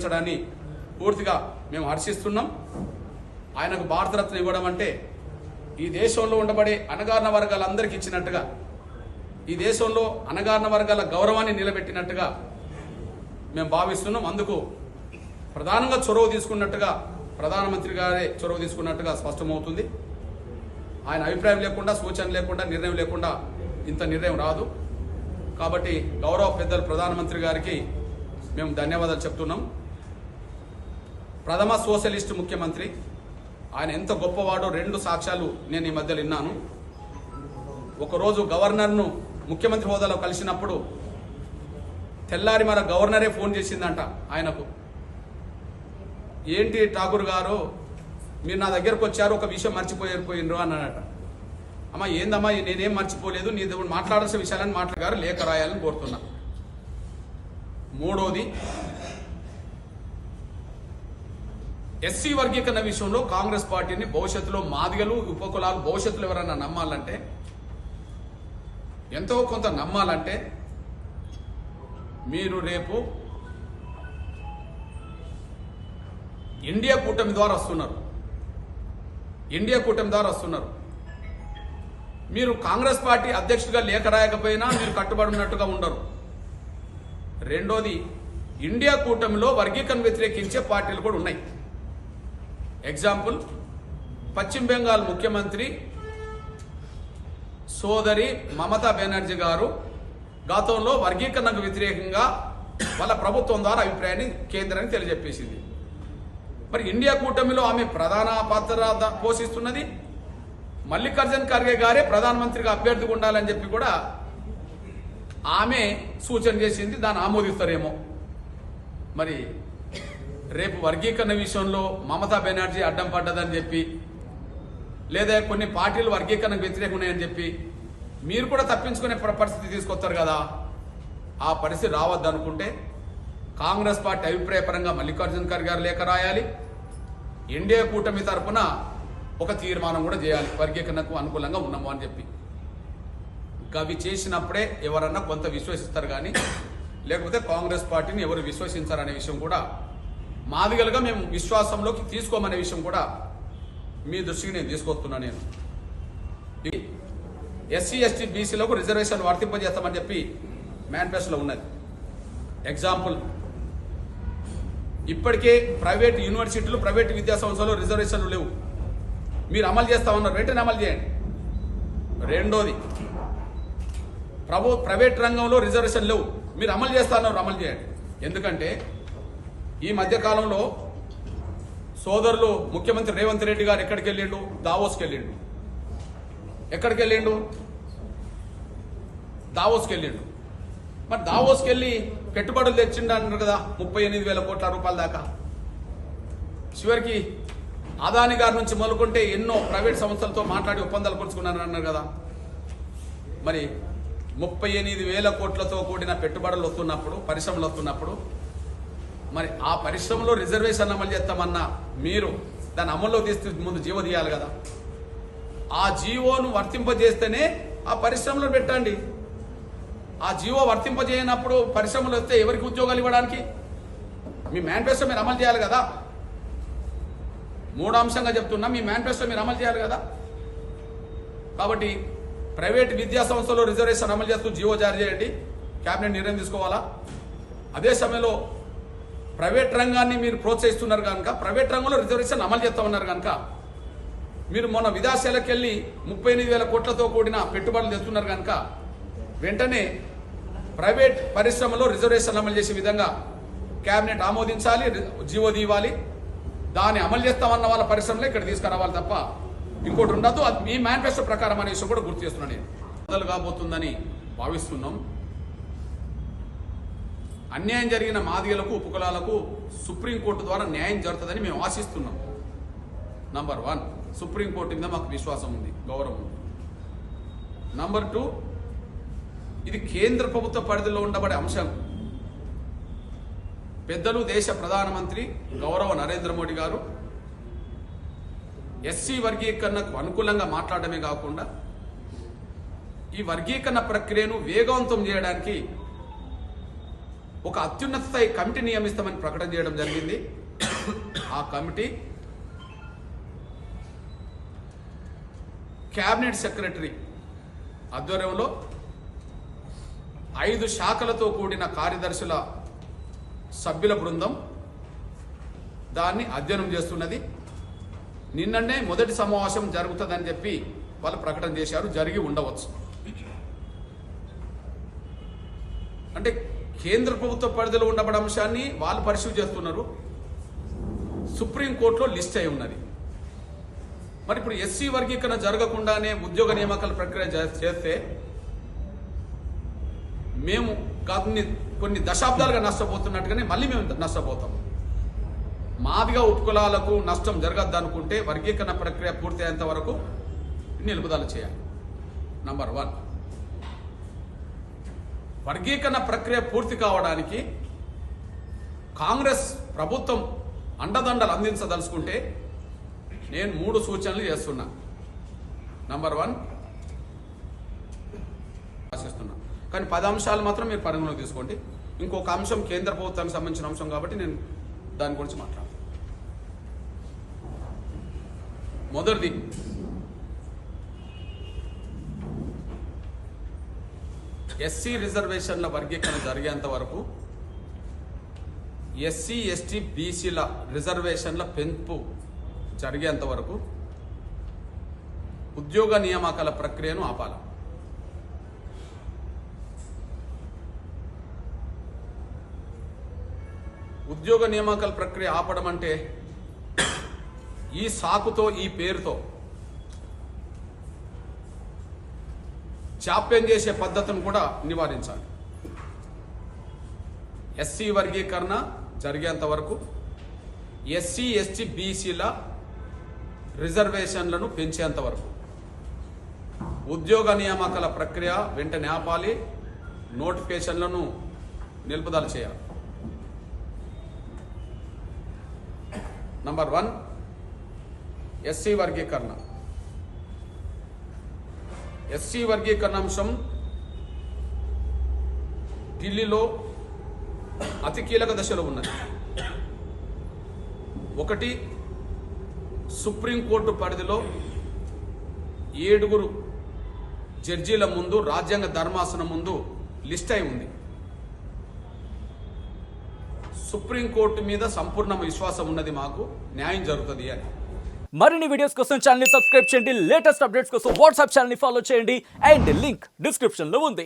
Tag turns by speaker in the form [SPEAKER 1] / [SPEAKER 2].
[SPEAKER 1] ఆమోదించడాన్ని పూర్తిగా మేము హర్షిస్తున్నాం. ఆయనకు భారతరత్న ఇవ్వడం అంటే ఈ దేశంలో ఉండబడే అణగారిన వర్గాలందరికీ ఇచ్చినట్టుగా, ఈ దేశంలో అణగారిన వర్గాల గౌరవాన్ని నిలబెట్టినట్టుగా మేము భావిస్తున్నాం. అందుకు ప్రధానంగా చొరవ తీసుకున్నట్టుగా, ప్రధానమంత్రి గారే చొరవ తీసుకున్నట్టుగా స్పష్టమవుతుంది. ఆయన అభిప్రాయం లేకుండా, సూచన లేకుండా, నిర్ణయం లేకుండా ఇంత నిర్ణయం రాదు. కాబట్టి గౌరవ పెద్దలు ప్రధానమంత్రి గారికి మేము ధన్యవాదాలు చెప్తున్నాం. ప్రథమ సోషలిస్ట్ ముఖ్యమంత్రి, ఆయన ఎంత గొప్పవాడో 2 సాక్ష్యాలు నేను ఈ మధ్యలో విన్నాను. ఒకరోజు గవర్నర్ను ముఖ్యమంత్రి హోదాలో కలిసినప్పుడు తెల్లారి మన గవర్నరే ఫోన్ చేసిందంట ఆయనకు. ఏంటి ఠాకూర్ గారు, మీరు నా దగ్గరకు వచ్చారు, ఒక విషయం మర్చిపోయినరు అన్నాడట. అమ్మ ఏందమ్మా, నేనేం మర్చిపోలేదు, నీ మాట్లాడాల్సిన విషయాలని మాట్లాడారు, లేఖ రాయాలని కోరుతున్నా. మూడోది, ఎస్సీ వర్గీకరణ విషయంలో కాంగ్రెస్ పార్టీని భవిష్యత్తులో మాదిగలు, ఉపకులాలు భవిష్యత్తులో ఎవరైనా నమ్మాలంటే, ఎంతో కొంత నమ్మాలంటే మీరు రేపు ఇండియా కూటమి ద్వారా వస్తున్నారు. మీరు కాంగ్రెస్ పార్టీ అధ్యక్షుడిగా లేఖ రాయకపోయినా మీరు కట్టుబడి ఉన్నట్టుగా ఉండరు. రెండోది, ఇండియా కూటమిలో వర్గీకరణ వ్యతిరేకించే పార్టీలు కూడా ఉన్నాయి. ఎగ్జాంపుల్, పశ్చిమ బెంగాల్ ముఖ్యమంత్రి సోదరి మమతా బెనర్జీ గారు గతంలో వర్గీకరణకు వ్యతిరేకంగా వాళ్ళ ప్రభుత్వం ద్వారా అభిప్రాయాన్ని కేంద్రానికి తెలియజెప్పేసింది. మరి ఇండియా కూటమిలో ఆమె ప్రధాన పాత్ర పోషిస్తున్నది. మల్లికార్జున్ ఖర్గే గారే ప్రధానమంత్రిగా అభ్యర్థిగా ఉండాలని చెప్పి కూడా ఆమె సూచన చేసింది. దాన్ని ఆమోదిస్తారేమో. మరి రేపు వర్గీకరణ విషయంలో మమతా బెనర్జీ అడ్డం పడ్డదని చెప్పి, లేదా కొన్ని పార్టీలు వర్గీకరణకు వ్యతిరేకం ఉన్నాయని చెప్పి మీరు కూడా తప్పించుకునే పరిస్థితి తీసుకొస్తారు కదా. ఆ పరిస్థితి రావద్దు అనుకుంటే కాంగ్రెస్ పార్టీ అభిప్రాయపరంగా మల్లికార్జున్ ఖర్గే గారు లేఖ రాయాలి. ఎన్డీఏ కూటమి తరఫున ఒక తీర్మానం కూడా చేయాలి, వర్గీకరణకు అనుకూలంగా ఉన్నాము అని చెప్పి. అవి చేసినప్పుడే ఎవరన్నా కొంత విశ్వసిస్తారు, కానీ లేకపోతే కాంగ్రెస్ పార్టీని ఎవరు విశ్వసించారనే విషయం కూడా మాదిగలుగా మేము విశ్వాసంలోకి తీసుకోమనే విషయం కూడా మీ దృష్టికి నేను తీసుకొస్తున్నా. నేను ఎస్సీ ఎస్టీ బీసీలకు రిజర్వేషన్ వర్తింపజేస్తామని చెప్పి మేనిఫెస్టోలో ఉన్నది. ఎగ్జాంపుల్, ఇప్పటికే ప్రైవేట్ యూనివర్సిటీలు, ప్రైవేట్ విద్యాసంస్థలు రిజర్వేషన్లు లేవు. మీరు అమలు చేస్తామన్నారు, వెంటనే అమలు చేయండి. రెండోది, ప్రైవేట్ రంగంలో రిజర్వేషన్ లేవు, మీరు అమలు చేస్తామన్నారు, అమలు చేయండి. ఎందుకంటే ఈ మధ్యకాలంలో సోదరులు ముఖ్యమంత్రి రేవంత్ రెడ్డి గారు ఎక్కడికి వెళ్ళిండు? దావోస్కి వెళ్ళిండు. ఎక్కడికి వెళ్ళిండు? దావోస్కి వెళ్ళిండు. మరి దావోస్కి వెళ్ళి పెట్టుబడులు తెచ్చిండు అన్నారు కదా, 38,000 కోట్ల రూపాయల దాకా. చివరికి అదాని గారి నుంచి మొదలుకుంటే ఎన్నో ప్రైవేట్ సంస్థలతో మాట్లాడి ఒప్పందాలు కొలుచుకున్నారని అన్నారు కదా. మరి 38,000 కోట్లతో కూడిన పెట్టుబడులు వస్తున్నప్పుడు, పరిశ్రమలు వస్తున్నప్పుడు, మరి ఆ పరిశ్రమలో రిజర్వేషన్ అమలు చేస్తామన్నా మీరు దాన్ని అమల్లో తీస్తే ముందు జీవో తీయాలి కదా. ఆ జీవోను వర్తింపజేస్తేనే ఆ పరిశ్రమలో పెట్టండి. ఆ జీవో వర్తింపజేయనప్పుడు పరిశ్రమలు వస్తే ఎవరికి ఉద్యోగాలు ఇవ్వడానికి? మీ మేనిఫెస్టో మీరు అమలు చేయాలి కదా. 3వ అంశంగా చెప్తున్నా, మీ మేనిఫెస్టో మీరు అమలు చేయాలి కదా. కాబట్టి ప్రైవేట్ విద్యా సంస్థలో రిజర్వేషన్ అమలు చేస్తూ జీవో జారీ చేయండి, కేబినెట్ నిర్ణయం తీసుకోవాలా. అదే సమయంలో ప్రైవేట్ రంగాన్ని మీరు ప్రోత్సహిస్తున్నారు కనుక, ప్రైవేట్ రంగంలో రిజర్వేషన్ అమలు చేస్తామన్నారు కనుక, మీరు మొన్న విదేశాలకు వెళ్ళి 38,000 కోట్లతో కూడిన పెట్టుబడులు తెస్తున్నారు కనుక వెంటనే ప్రైవేట్ పరిశ్రమలో రిజర్వేషన్ అమలు చేసే విధంగా కేబినెట్ ఆమోదించాలి, జీవో తీయాలి. దాన్ని అమలు చేస్తామన్న వాళ్ళ పరిశ్రమలో ఇక్కడ తీసుకురావాలి తప్ప ఇంకోటి ఉండదు. అది మీ మేనిఫెస్టో ప్రకారం అనే విషయం కూడా గుర్తు చేస్తున్నాను. నేను మొదలు కాబోతుందని భావిస్తున్నాం. అన్యాయం జరిగిన మాదిగలకు, ఉపకులాలకు సుప్రీంకోర్టు ద్వారా న్యాయం జరుగుతుందని మేము ఆశిస్తున్నాం. నంబర్ 1, సుప్రీంకోర్టు మీద మాకు విశ్వాసం ఉంది, గౌరవం ఉంది. నంబర్ 2, ఇది కేంద్ర ప్రభుత్వ పరిధిలో ఉండబడే అంశం. పెద్దలు దేశ ప్రధానమంత్రి గౌరవ నరేంద్ర మోడీ గారు ఎస్సీ వర్గీకరణకు అనుకూలంగా మాట్లాడమే కాకుండా ఈ వర్గీకరణ ప్రక్రియను వేగవంతం చేయడానికి ఒక అత్యున్నత స్థాయి కమిటీ నియమిస్తామని ప్రకటన చేయడం జరిగింది. ఆ కమిటీ క్యాబినెట్ సెక్రటరీ ఆధ్వర్యంలో 5 శాఖలతో కూడిన కార్యదర్శుల సభ్యుల బృందం దాన్ని అధ్యయనం చేస్తున్నది. నిన్ననే మొదటి సమావేశం జరుగుతుందని చెప్పి వాళ్ళు ప్రకటన చేశారు. జరిగి ఉండవచ్చు. అంటే కేంద్ర ప్రభుత్వ పరిధిలో ఉండబడే అంశాన్ని వాళ్ళు పరిశీలన చేస్తున్నారు. సుప్రీంకోర్టులో లిస్ట్ అయి ఉన్నది. మరి ఇప్పుడు ఎస్సీ వర్గీకరణ జరగకుండానే ఉద్యోగ నియామకాల ప్రక్రియ చేస్తే మేము కొన్ని దశాబ్దాలుగా నష్టపోతున్నట్టుగానే మళ్ళీ మేము నష్టపోతాం. మాదిగా ఉపకులాలకు నష్టం జరగద్దు అనుకుంటే వర్గీకరణ ప్రక్రియ పూర్తయ్యేంత వరకు నిలుపుదల చేయాలి. నంబర్ 1. వర్గీకరణ ప్రక్రియ పూర్తి కావడానికి కాంగ్రెస్ ప్రభుత్వం అండదండలు అందించదలుచుకుంటే నేను 3 సూచనలు చేస్తున్నా. నంబర్ 1 ఆశిస్తున్నా, కానీ 10 అంశాలు మాత్రం మీరు పరిగణలోకి తీసుకోండి. ఇంకొక అంశం కేంద్ర ప్రభుత్వానికి సంబంధించిన అంశం కాబట్టి నేను దాని గురించి మాట్లాడతాను. మొదటిది, ఎస్సీ రిజర్వేషన్ల వర్గీకరణ జరిగేంత వరకు ఎస్సీ ఎస్టీ బీసీల రిజర్వేషన్ల పెంపు జరిగేంత వరకు ఉద్యోగ నియామకాల ప్రక్రియను ఆపాలి. ఉద్యోగ నియామకాల ప్రక్రియ ఆపడం అంటే ఈ సాకుతో, ఈ పేరుతో జాప్యం చేసే పద్ధతిని కూడా నివారించాలి. ఎస్సీ వర్గీకరణ జరిగేంత వరకు ఎస్సీ ఎస్టీ బీసీల రిజర్వేషన్లను పెంచేంత వరకు ఉద్యోగ నియామకాల ప్రక్రియ వెంటనే ఆపాలి. నోటిఫికేషన్లను నిలుపుదల చేయాలి. నంబర్ 1, ఎస్సీ వర్గీకరణ. ఎస్సీ వర్గీకరణ అంశం ఢిల్లీలో అతి కీలక దశలో ఉన్నది. 1, సుప్రీంకోర్టు పరిధిలో 7 జడ్జీల ముందు, రాజ్యాంగ ధర్మాసనం ముందు లిస్ట్ అయి ఉంది. సుప్రీంకోర్టు మీద సంపూర్ణ విశ్వాసం ఉన్నది, మాకు న్యాయం జరుగుతుంది అని.
[SPEAKER 2] మరిన్ని వీడియోస్ కోసం ఛానల్ ని సబ్స్క్రైబ్ చేయండి. లేటెస్ట్ అప్డేట్స్ కోసం వాట్సాప్ ఛానల్ ని ఫాలో చేయండి. అండ్ లింక్ డిస్క్రిప్షన్ లో ఉంది.